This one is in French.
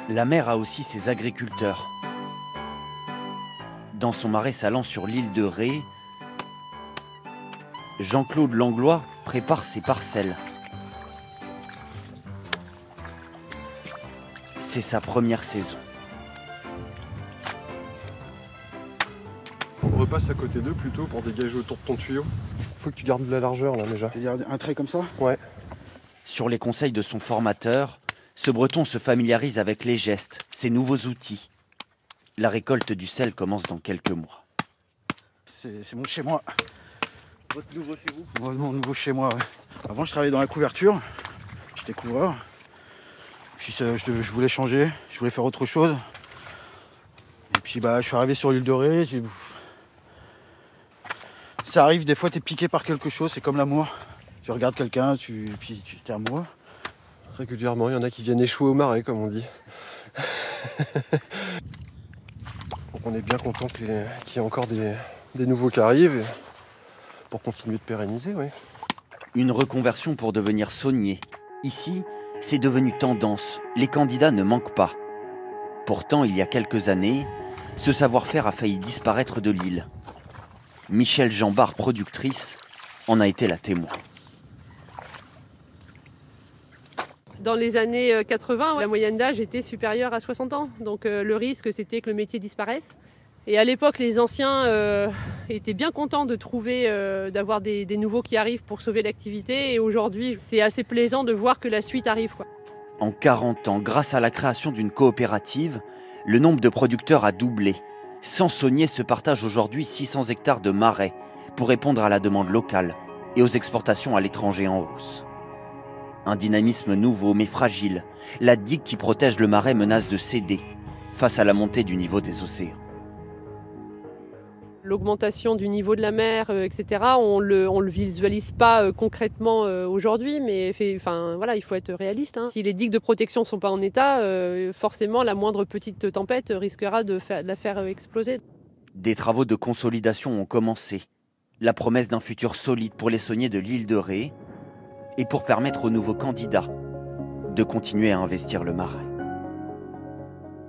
La mer a aussi ses agriculteurs. Dans son marais salant sur l'île de Ré, Jean-Claude Langlois prépare ses parcelles. C'est sa première saison. On repasse à côté d'eux plutôt pour dégager autour de ton tuyau. Faut que tu gardes de la largeur là déjà. C'est-à-dire un trait comme ça? Ouais. Sur les conseils de son formateur, ce breton se familiarise avec les gestes, ses nouveaux outils. La récolte du sel commence dans quelques mois. C'est mon chez moi. Votre nouveau chez vous? Mon nouveau chez moi, ouais. Avant, je travaillais dans la couverture. J'étais couvreur. Puis je voulais changer, je voulais faire autre chose. Et puis je suis arrivé sur l'île de Ré. Ça arrive, des fois, t'es piqué par quelque chose, c'est comme l'amour. Tu regardes quelqu'un, puis tu t'es amoureux. Régulièrement, il y en a qui viennent échouer au marais, comme on dit. Donc on est bien content qu'il y ait encore des nouveaux qui arrivent pour continuer de pérenniser, oui. Une reconversion pour devenir saunier. Ici, c'est devenu tendance. Les candidats ne manquent pas. Pourtant, il y a quelques années, ce savoir-faire a failli disparaître de l'île. Michel Jambard, productrice, en a été la témoin. Dans les années 80, la moyenne d'âge était supérieure à 60 ans. Donc le risque, c'était que le métier disparaisse. Et à l'époque, les anciens étaient bien contents de trouver, d'avoir des nouveaux qui arrivent pour sauver l'activité. Et aujourd'hui, c'est assez plaisant de voir que la suite arrive, quoi. En 40 ans, grâce à la création d'une coopérative, le nombre de producteurs a doublé. 100 sauniers se partagent aujourd'hui 600 hectares de marais pour répondre à la demande locale et aux exportations à l'étranger en hausse. Un dynamisme nouveau mais fragile. La digue qui protège le marais menace de céder face à la montée du niveau des océans. L'augmentation du niveau de la mer, etc., on le visualise pas concrètement aujourd'hui, mais voilà, il faut être réaliste, hein. Si les digues de protection ne sont pas en état, forcément la moindre petite tempête risquera de la faire exploser. Des travaux de consolidation ont commencé. La promesse d'un futur solide pour les sauniers de l'île de Ré et pour permettre aux nouveaux candidats de continuer à investir le marais.